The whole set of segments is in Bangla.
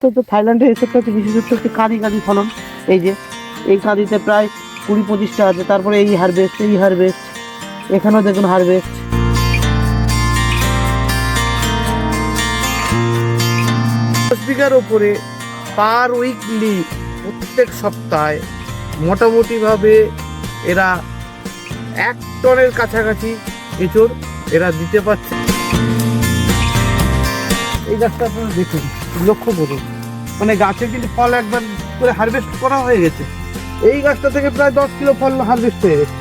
তো থাইল্যান্ডে এসবটা হচ্ছে বিশেষত্ব হচ্ছে কাঁদি কাঁদি ফলন। এই যে এই কাঁদিতে প্রায় 20-25টা আছে। তারপরে এই হারভেস্ট এখানেও দেখুন হারভেস্ট। 10 বিঘার ওপরে পার উইকলি প্রত্যেক সপ্তাহে মোটামুটিভাবে এরা 1 টনের কাছাকাছি এঁচড় এরা দিতে পারছে। এই গাছটা আপনারা দেখুন, লক্ষ্য করুন, মানে গাছে কিন্তু ফল একবার করে হারভেস্ট করা হয়ে গেছে। এই গাছটা থেকে প্রায় 10 কিলো ফল হারভেস্ট হয়ে গেছে।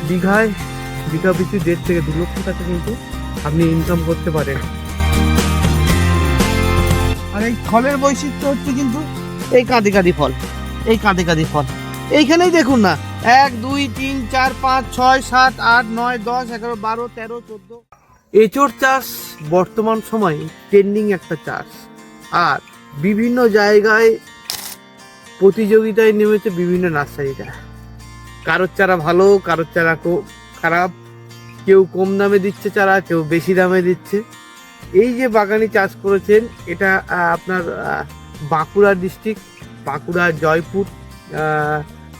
বিঘা পিছু 1.5 থেকে 2 লক্ষ টাকা কিন্তু আপনি ইনকাম করতে পারেন। আর এই ফলের বৈশিষ্ট্য হচ্ছে কিন্তু এই কাঁদি কাঁদি ফল এইখানেই দেখুন না, 1 2 3 4 5 6 7 8 9 10 11 12 13 14। এঁচড় চাষ বর্তমান সময়ে ট্রেন্ডিং একটা চাষ। আর বিভিন্ন জায়গায় প্রতিযোগিতায় নেমেছে বিভিন্ন নার্সারিরা। কারোর চারা ভালো, কারোর চারা খারাপ, কেউ কম দামে দিচ্ছে চারা, কেউ বেশি দামে দিচ্ছে। এই যে বাগানি চাষ করেছেন, এটা আপনার বাঁকুড়া ডিস্ট্রিক্ট, বাঁকুড়া জয়পুর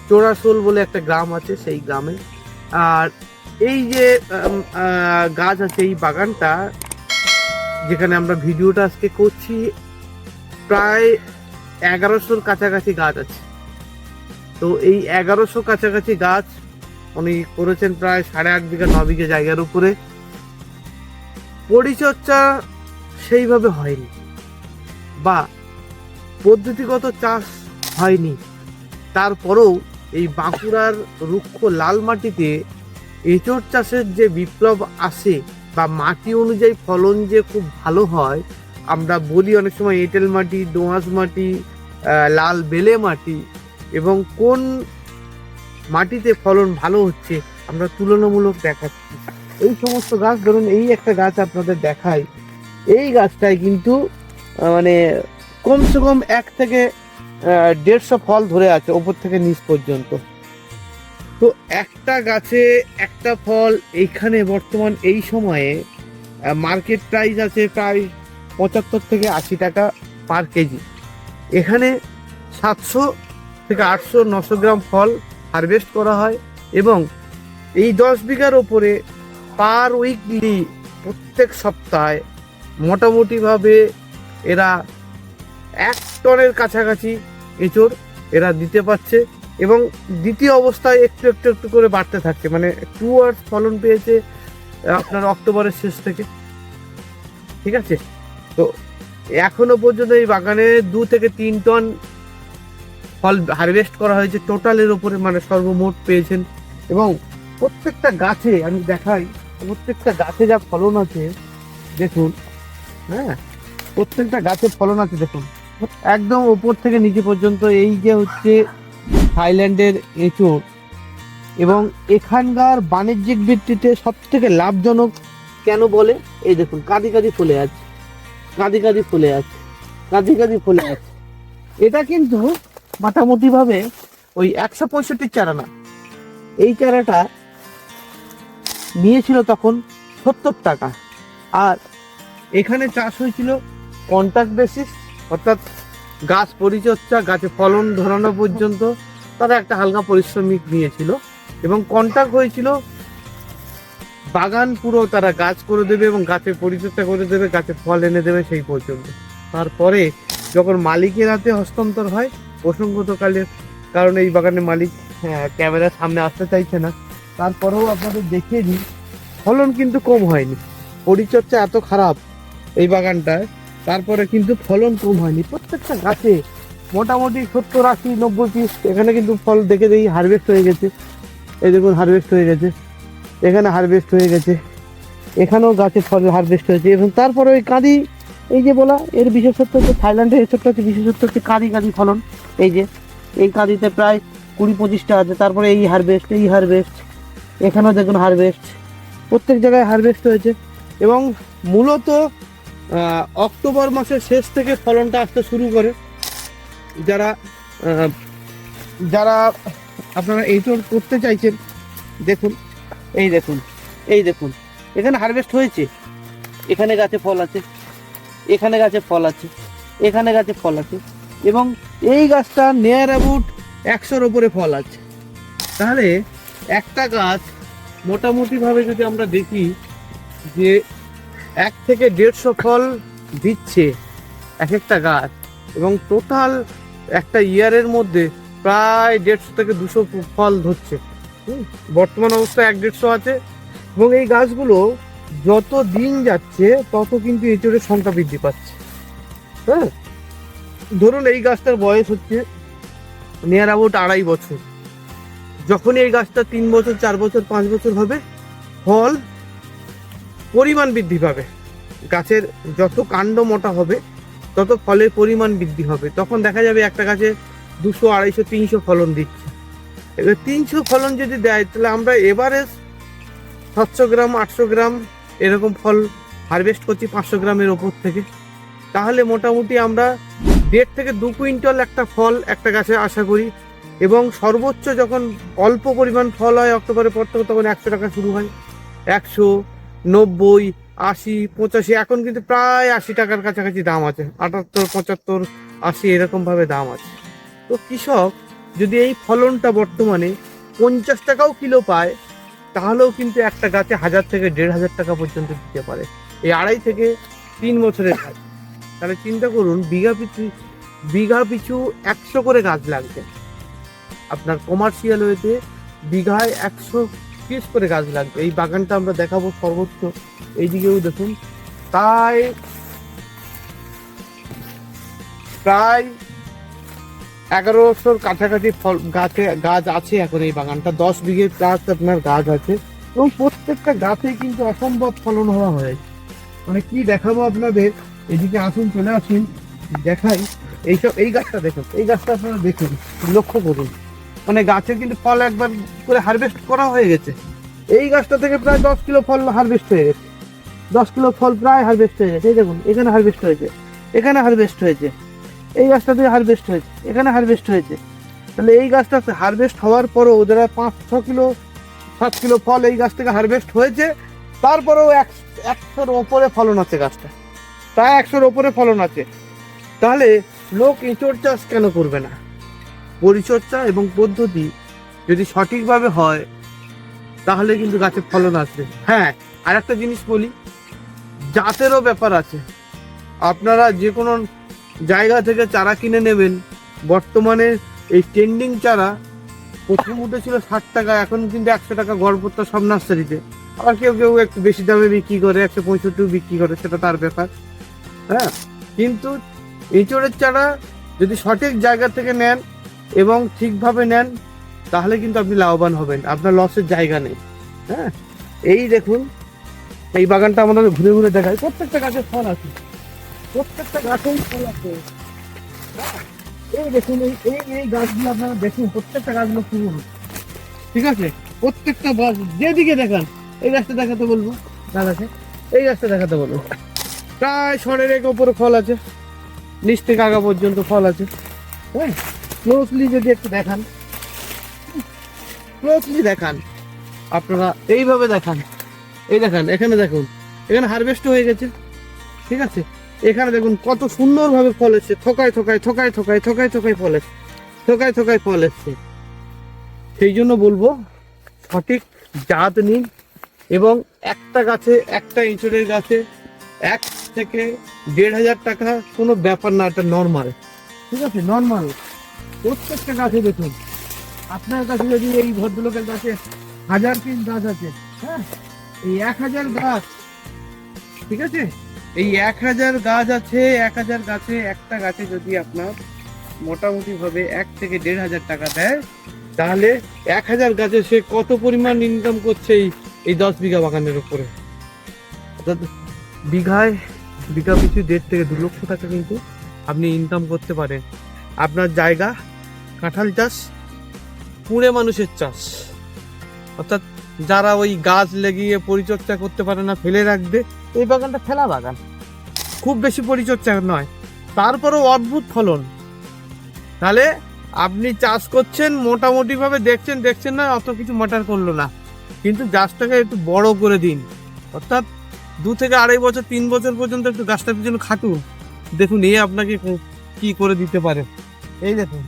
চোরাশোল বলে একটা গ্রাম আছে, সেই গ্রামে। আর এই যে গাছ আছে, এই বাগানটা যেখানে আমরা ভিডিওটা আজকে করছি, প্রায় 1100-র কাছাকাছি গাছ আছে। তো এই 1100 কাছাকাছি গাছ উনি করেছেন প্রায় 8.5 বিঘা 9 বিঘা জায়গার উপরে। পরিচর্যা সেইভাবে হয়নি বা পদ্ধতিগত চাষ হয়নি, তারপরেও এই বাঁকুড়ার রুক্ষ লাল মাটিতে এঁচড় চাষের যে বিপ্লব আসে বা মাটি অনুযায়ী ফলন যে খুব ভালো হয়, আমরা বলি অনেক সময় এঁটেল মাটি, দোআঁশ মাটি, লাল বেলে মাটি, এবং কোন মাটিতে ফলন ভালো হচ্ছে আমরা তুলনামূলক দেখাচ্ছি। এই সমস্ত গাছ, ধরুন এই একটা গাছ আপনাদের দেখাই, এই গাছটায় কিন্তু মানে কমসে কম 1 থেকে 150 ফল ধরে আছে ওপর থেকে নিচ পর্যন্ত। তো একটা গাছে একটা ফল, এইখানে বর্তমান এই সময়ে মার্কেট প্রাইস আছে প্রায় 75 থেকে 80 টাকা পার কেজি। এখানে 700 থেকে 800-900 গ্রাম ফল হারভেস্ট করা হয় এবং এই 10 বিঘার ওপরে পার উইকলি প্রত্যেক সপ্তাহে মোটামুটিভাবে এরা 1 টনের কাছাকাছি এঁচড় এরা দিতে পারছে এবং দ্বিতীয় অবস্থায় একটু একটু একটু করে বাড়তে থাকছে। মানে 2 ইয়ার্স ফলন পেয়েছে আপনার অক্টোবরের শেষ থেকে, ঠিক আছে। তো এখনো পর্যন্ত এই বাগানে 2 থেকে 3 টন ফল হারভেস্ট করা হয়েছে টোটালের উপরে, মানে সর্বমোট পেয়েছেন। এবং প্রত্যেকটা গাছে আমি দেখাই, প্রত্যেকটা গাছে যা ফলন আছে দেখুন, হ্যাঁ, প্রত্যেকটা গাছে ফলন আছে দেখুন, একদম উপর থেকে নিচে পর্যন্ত। এই যে হচ্ছে থাইল্যান্ডের এঁচড়, এবং এখানকার বাণিজ্যিক ভিত্তিতে সব থেকে লাভজনক কেন বলে, এই দেখুন কাঁদি কাঁদি ফুলে আছে, এটা কিন্তু মোটামুটি ভাবে ওই 165 চারা না, এই চারাটা নিয়েছিল তখন 70 টাকা। আর এখানে চাষ হয়েছিল কন্ট্রাক্ট বেসিস, অর্থাৎ গাছ পরিচর্যা, গাছে ফলন ধরানো পর্যন্ত তারা একটা হালকা পরিশ্রমিক নিয়েছিল এবং কন্ট্রাক্ট হয়েছিল বাগান পুরো তারা গাছ করে দেবে এবং গাছের পরিচর্যা করে দেবে, গাছে ফল এনে দেবে সেই পর্যন্ত। তারপরে যখন মালিকের হাতে হস্তান্তর হয়, প্রসঙ্গতকালের কারণে এই বাগানের মালিক ক্যামেরার সামনে আসতে চাইছে না, তারপরেও আপনাদের দেখিয়ে দিই, ফলন কিন্তু কম হয়নি। পরিচর্যা এত খারাপ এই বাগানটায়, তারপরে কিন্তু ফলন কম হয়নি। প্রত্যেকটা গাছে মোটামুটি 70, 80, 90 পিস এখানে কিন্তু ফল দেখে দেখি হারভেস্ট হয়ে গেছে। এই দেখুন হারভেস্ট হয়ে গেছে, এখানে হারভেস্ট হয়ে গেছে, এখানেও গাছে ফল হারভেস্ট হয়েছে। এবং তারপরে ওই কাঁদি, এই যে বলা, এর বিশেষত্ব হচ্ছে থাইল্যান্ডের এসবটা হচ্ছে বিশেষত্ব হচ্ছে কাঁদি কাঁদি ফলন। এই যে এই কাঁদিতে প্রায় 20-25টা আছে। তারপরে এই হারভেস্ট এখানেও দেখুন হারভেস্ট, প্রত্যেক জায়গায় হারভেস্ট হয়েছে। এবং মূলত অক্টোবর মাসের শেষ থেকে ফলনটা আসতে শুরু করে। যারা আপনারা এঁচড় করতে চাইছেন, দেখুন এই দেখুন এই দেখুন এখানে হারভেস্ট হয়েছে, এখানে গাছে ফল আছে, এখানে গাছে ফল আছে, এখানে গাছে ফল আছে, এবং এই গাছটা নিয়ার অ্যাবাউট 100-র ওপরে ফল আছে। তাহলে একটা গাছ মোটামুটিভাবে যদি আমরা দেখি যে 1 থেকে 150 ফল দিচ্ছে এক একটা গাছ, এবং টোটাল একটা ইয়ারের মধ্যে প্রায় 150 থেকে 200 ফল ধরছে। বর্তমান অবস্থায় 1-150 আছে, এবং এই গাছগুলো যত দিন যাচ্ছে তত কিন্তু এঁচোড়ের সংখ্যা বৃদ্ধি পাচ্ছে। হ্যাঁ, ধরুন এই গাছটার বয়স হচ্ছে নিয়ার অ্যাবাউট 2.5 বছর। যখন এই গাছটা 3 বছর, 4 বছর, 5 বছর হবে, ফল পরিমাণ বৃদ্ধি পাবে। গাছের যত কাণ্ড মোটা হবে তত ফলের পরিমাণ বৃদ্ধি হবে। তখন দেখা যাবে একটা গাছে 200, 250, 300 ফলন দিচ্ছে। এবার 300 ফলন যদি দেয়, তাহলে আমরা এভারেজ 700 গ্রাম, 800 গ্রাম এরকম ফল হারভেস্ট করছি 500 গ্রামের ওপর থেকে। তাহলে মোটামুটি আমরা 1.5 থেকে 2 কুইন্টাল একটা ফল একটা গাছে আশা করি। এবং সর্বোচ্চ যখন অল্প পরিমাণ ফল হয় অক্টোবরের পর থেকে, তখন 100 টাকা শুরু হয়, 100, 90, 80, 85, এখন কিন্তু প্রায় 80 টাকার কাছাকাছি দাম আছে, 78, 75, 80 এরকমভাবে দাম আছে। তো কৃষক যদি এই ফলনটা বর্তমানে 50 টাকাও কিলো পায়, তাহলেও কিন্তু একটা গাছে 1000 থেকে 1500 টাকা পর্যন্ত দিতে পারে, এই 2.5 থেকে 3 বছরের গাছ। তাহলে চিন্তা করুন, বিঘা পিছু 100 করে গাছ লাগবে আপনার। কমার্শিয়াল ওয়েতে বিঘায় 100 পিস করে গাছ লাগবে। এই বাগানটা আমরা দেখাবো সর্বোচ্চ, এইদিকেও দেখুন প্রায় 1100-র কাছাকাছি ফল গাছ আছে এখন এই বাগানটা। 10 বিঘে প্লাস আপনার গাছ আছে, এবং প্রত্যেকটা গাছেই কিন্তু অসম্ভব ফলন হওয়া হয়েছে। মানে কি দেখাবো আপনাদের, এদিকে আসুন, চলে আসুন, দেখাই। এই গাছটা দেখুন, এই গাছটা আপনারা দেখুন, লক্ষ্য করুন, মানে গাছের কিন্তু ফল একবার করে হারভেস্ট করা হয়ে গেছে। এই গাছটা থেকে প্রায় 10 কিলো ফল হারভেস্ট হয়ে গেছে, 10 কিলো ফল প্রায় হারভেস্ট হয়ে গেছে। এই দেখুন, এখানে হারভেস্ট হয়েছে, এখানে হারভেস্ট হয়েছে, এই গাছটা থেকে হারভেস্ট হয়েছে, এখানে হারভেস্ট হয়েছে। তাহলে এই গাছটা হারভেস্ট হওয়ার পরেও যারা 5-6 কিলো, 7 কিলো ফল এই গাছ থেকে হারভেস্ট হয়েছে, তারপরেও 100-র ওপরে ফলন আছে গাছটা, প্রায় 100-র ওপরে ফলন আছে। তাহলে লোক এঁচোড় চাষ কেন করবে না? পরিচর্যা এবং পদ্ধতি যদি সঠিকভাবে হয়, তাহলে কিন্তু গাছে ফলন আসবে। হ্যাঁ, আর একটা জিনিস বলি, জাতেরও ব্যাপার আছে। আপনারা যে কোনো জায়গা থেকে চারা কিনে নেবেন, বর্তমানে এই ট্রেন্ডিং চারা প্রথম উঠেছিল 60 টাকা, এখন কিন্তু 100 টাকা গড়পড়তা সব নার্সারিতে। আবার কেউ কেউ একটু বেশি দামে বিক্রি করে, 165 বিক্রি করে, সেটা তার ব্যাপার। হ্যাঁ, কিন্তু এঁচোড়ের চারা যদি সঠিক জায়গা থেকে নেন এবং ঠিকভাবে নেন, তাহলে কিন্তু আপনি লাভবান হবেন, আপনার লসের জায়গা নেই। হ্যাঁ, এই দেখুন, এই বাগানটা আমাদের ঘুরে ঘুরে দেখায়, প্রত্যেকটা গাছে ফল আছে, প্রত্যেকটা গাছেই ফল আছে। এই দেখুন, এই গাছগুলো আপনারা দেখুন, প্রত্যেকটা গাছগুলো পুরো, ঠিক আছে? প্রত্যেকটা গাছ যেদিকে দেখান, এই গাছটা দেখাতে বলবো, দাদাকে এই গাছটা দেখাতে বলবো, প্রায় 100-এর উপরে ফল আছে, নিচ থেকে আগা পর্যন্ত ফল আছে। হ্যাঁ, ক্লোজলি যদি একটু দেখান, ক্লোজলি দেখান, আপনারা এইভাবে দেখান, এই দেখান, এখানে দেখুন, এখানে হারভেস্ট হয়ে গেছে, ঠিক আছে? এখানে দেখুন কত সুন্দরভাবে ফল এসছে, থোকায় থোকায় থোকায় থোকায় থোকায় থোকায় ফল এসছে, থোকায় থোকায় ফল এসছে। সেই জন্য বলবো, সঠিক জাত নিন, এবং একটা গাছে, একটা এঁচোড়ের গাছে 1 থেকে 1500 টাকা কোনো ব্যাপার না, এটা নর্মাল, ঠিক আছে? নর্মাল। প্রত্যেকটা গাছে দেখুন, আপনার কাছে যদি এই ভদ্রলোকের কাছে 1000 পিস গাছ আছে, হ্যাঁ, এই 1000 গাছ, ঠিক আছে, এই 1000 গাছ আছে, 1000 গাছে একটা গাছে যদি আপনার মোটামুটি ভাবে 1 থেকে 1500 টাকা দেয়, তাহলে 1000 গাছে সে কত পরিমাণ ইনকাম করছে এই 10 বিঘা বাগানের উপরে। অর্থাৎ বিঘা পিছু 1.5 থেকে 2 লক্ষ টাকা কিন্তু আপনি ইনকাম করতে পারেন। আপনার জায়গা কাঁঠাল চাষ, কুঁড়ে মানুষের চাষ, অর্থাৎ যারা ওই গাছ লাগিয়ে পরিচর্যা করতে পারে না, ফেলে রাখবে, এই বাগানটা ফেলা বাগান, খুব বেশি পরিচর্যা নয়, তারপরেও অদ্ভুত ফলন। তাহলে আপনি চাষ করছেন, মোটামুটি ভাবে দেখছেন না, অত কিছু ম্যাটার করলো না, কিন্তু গাছটাকে একটু বড় করে দিন, অর্থাৎ 2 থেকে 2.5 বছর 3 বছর পর্যন্ত একটু গাছটার পিছনে খাটুন। দেখুন এ আপনাকে কি করে দিতে পারে। এই দেখুন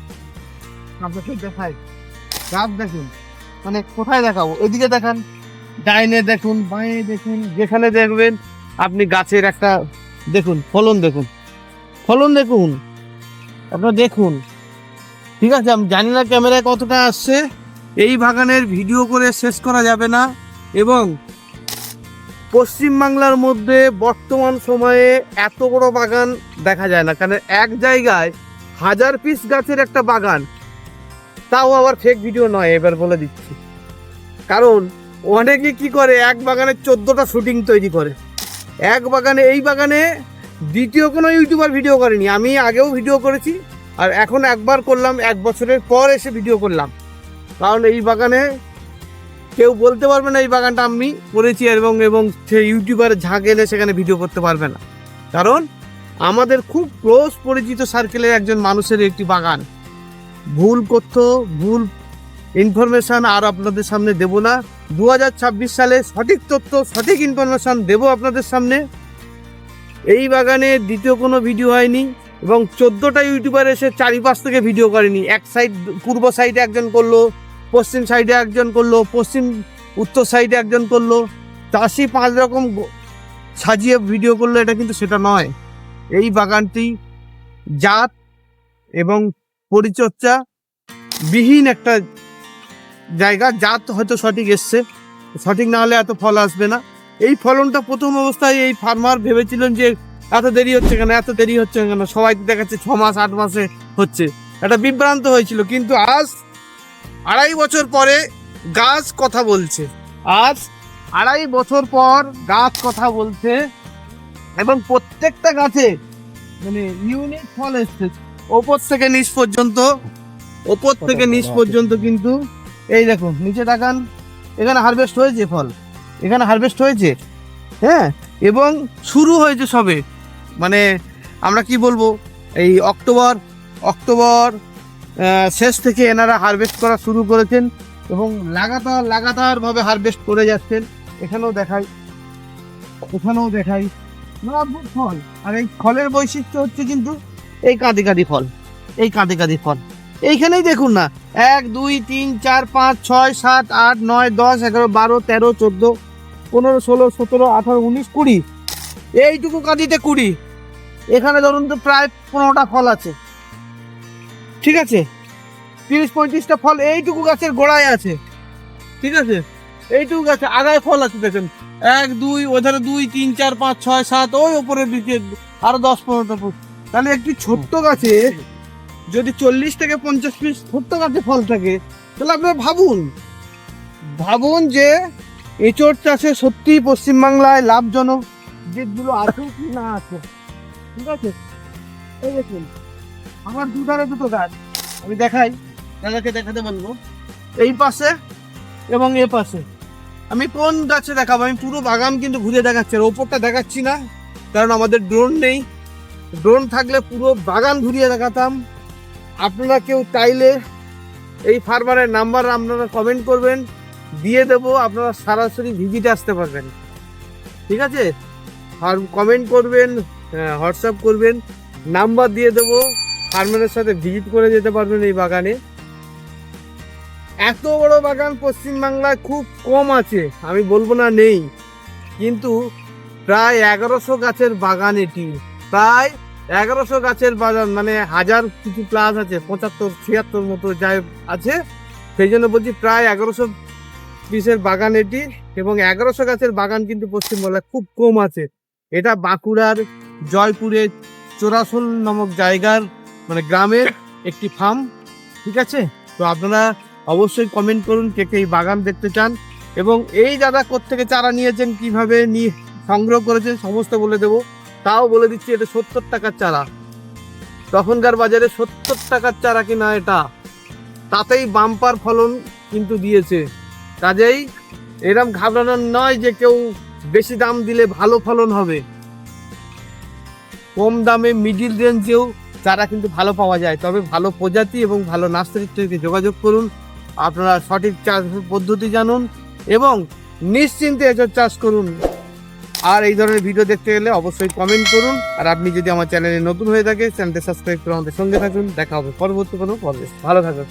আপনাকে দেখাই গাছ, দেখুন মানে কোথায় দেখাবো, এদিকে দেখান, ডাইনে দেখুন, বাঁয়ে দেখুন, যেখানে দেখবেন আপনি গাছের একটা দেখুন ফলন, দেখুন ফলন দেখুন, আপনারা দেখুন। ঠিক আছে, আমি জানি না ক্যামেরায় কতটা আসছে, এই বাগানের ভিডিও করে শেষ করা যাবে না। এবং পশ্চিমবাংলার মধ্যে বর্তমান সময়ে এত বড় বাগান দেখা যায় না, কারণ এক জায়গায় 1000 পিস গাছের একটা বাগান, তাও আবার ফেক ভিডিও নয়, এবার বলে দিচ্ছি। কারণ অনেকে কি করে, এক বাগানে 14টা শুটিং তৈরি করে এক বাগানে। এই বাগানে দ্বিতীয় কোনো ইউটিউবার ভিডিও করেনি, আমি আগেও ভিডিও করেছি আর এখন একবার করলাম, 1 বছরের পর এসে ভিডিও করলাম। কারণ এই বাগানে কেউ বলতে পারবে না এই বাগানটা আমি করেছি, এবং সে ইউটিউবারের ঝাঁক এলে সেখানে ভিডিও করতে পারবে না, কারণ আমাদের খুব ক্লোজ পরিচিত সার্কেলের একজন মানুষের একটি বাগান। ভুল ইনফরমেশান আর আপনাদের সামনে দেব না। 2026 সালে সঠিক তথ্য, সঠিক ইনফরমেশান দেব আপনাদের সামনে। এই বাগানে দ্বিতীয় কোনো ভিডিও হয়নি, এবং 14টা ইউটিউবার এসে চারিপাশ থেকে ভিডিও করেনি। এক সাইড, পূর্ব সাইডে একজন করলো, পশ্চিম সাইডে একজন করলো, উত্তর সাইডে একজন করলো, চাষি 5 রকম সাজিয়ে ভিডিও করলো, এটা কিন্তু সেটা নয়। এই বাগানটি জাত এবং পরিচর্যা বিহীন একটা জায়গা। জাত হয়তো সঠিক এসছে, সঠিক না হলে এত ফল আসবে না। এই ফলনটা প্রথম অবস্থায় এই ফার্মার ভেবেছিলেন যে এত দেরি হচ্ছে কেন, সবাই দেখাচ্ছে 6 মাস 8 মাসে হচ্ছে, একটা বিভ্রান্ত হয়েছিল। কিন্তু আজ 2.5 বছর পরে গাছ কথা বলছে, আজ 2.5 বছর পর গাছ কথা বলছে, এবং প্রত্যেকটা গাছে মানে ইউনিক ফল এসছে, ওপর থেকে নিচ পর্যন্ত। কিন্তু এই দেখুন নিচে তাকান, এখানে হারভেস্ট হয়েছে ফল, এখানে হারভেস্ট হয়েছে, হ্যাঁ, এবং শুরু হয়েছে সবে। মানে আমরা কি বলবো, এই অক্টোবর শেষ থেকে এনারা হারভেস্ট করা শুরু করেছেন, এবং লাগাতার ভাবে হারভেস্ট করে যাচ্ছেন। এখানেও দেখাই অদ্ভুত ফল। আর এই ফলের বৈশিষ্ট্য হচ্ছে কিন্তু এই কাঁদি ফল, এইখানেই দেখুন না, 1 2 3 4 5 6 7 8 9 10 11 12 13 14 15 16 17 18 19 20, এইটুকু কাঁদিতে 20। এখানে ধরুন তো প্রায় 15টা ফল আছে, ঠিক আছে, 30-35টা ফল এইটুকু গাছের গোড়ায় আছে, ঠিক আছে, এইটুকু গাছে আগায় ফল আছে। দেখেন 1 2, ওধারে 2 3 4 5 6 7, ওই ওপরের দিকে আরো 10-15টা ফল। তাহলে একটি ছোট্ট গাছে যদি 40 থেকে 50 পিস ছোট্ট গাছে ফল থাকে, তাহলে আপনারা ভাবুন যে এঁচড় চাষে সত্যি পশ্চিমবাংলায় লাভজনক যেগুলো আছে কি না আছে, ঠিক আছে। এই দেখুন আমার দুধারে দুটো গাছ, আমি দাদাকে দেখাতে বলবো, এই পাশে এবং এ পাশে। আমি কোন গাছে দেখাবো, আমি পুরো বাগান কিন্তু ঘুরে দেখাচ্ছি, আর ওপরটা দেখাচ্ছি না, কারণ আমাদের ড্রোন নেই। ড্রোন থাকলে পুরো বাগান ঘুরিয়ে দেখাতাম। আপনারা কেউ চাইলে এই ফার্মারের নাম্বার আপনারা কমেন্ট করবেন, দিয়ে দেবো, আপনারা সরাসরি ভিজিটে আসতে পারবেন, ঠিক আছে। আর কমেন্ট করবেন, হোয়াটসঅ্যাপ করবেন, নাম্বার দিয়ে দেবো, ফার্মারের সাথে ভিজিট করে যেতে পারবেন এই বাগানে। এত বড় বাগান পশ্চিমবাংলায় খুব কম আছে, আমি বলবো না নেই, কিন্তু প্রায় 1100 গাছের বাগান এটি, প্রায় 1100 গাছের বাগান, মানে 1000 কিছু প্লাস আছে, 75-76 মতো যাই আছে, সেই জন্য বলছি প্রায় 1100 পিসের বাগান এটি। এবং 1100 গাছের বাগান কিন্তু পশ্চিমবাংলায় খুব কম আছে। এটা বাঁকুড়ার জয়পুরের চোরাশোল নামক জায়গার মানে গ্রামের একটি ফার্ম, ঠিক আছে। তো আপনারা অবশ্যই কমেন্ট করুন কে কে এই বাগান দেখতে চান, এবং এই দাদা কোত্থেকে চারা নিয়েছেন, কিভাবে নিয়ে সংগ্রহ করেছেন সমস্ত বলে দেবো। তাও বলে দিচ্ছি, এটা 70 টাকার চারা, তখনকার বাজারে 70 টাকার চারা কিনা এটা, তাতেই বাম্পার ফলন কিন্তু দিয়েছে। কাজেই এরকম ঘাবড়ানোর নয় যে কেউ বেশি দাম দিলে ভালো ফলন হবে, কম দামে মিডিল রেঞ্জেও চারা কিন্তু ভালো পাওয়া যায়। তবে ভালো প্রজাতি এবং ভালো নার্সারির থেকে যোগাযোগ করুন, আপনারা সঠিক চাষ পদ্ধতি জানুন, এবং নিশ্চিন্তে এঁচড় চাষ করুন। আর এই ধরনের ভিডিও দেখতে গেলে অবশ্যই কমেন্ট করুন। আর আপনি যদি আমার চ্যানেলে নতুন হয়ে থাকে চ্যানেলটি সাবস্ক্রাইব করে আমাদের সঙ্গে থাকুন। দেখা হবে পরবর্তী কোনো পর্বে। ভালো থাকুন।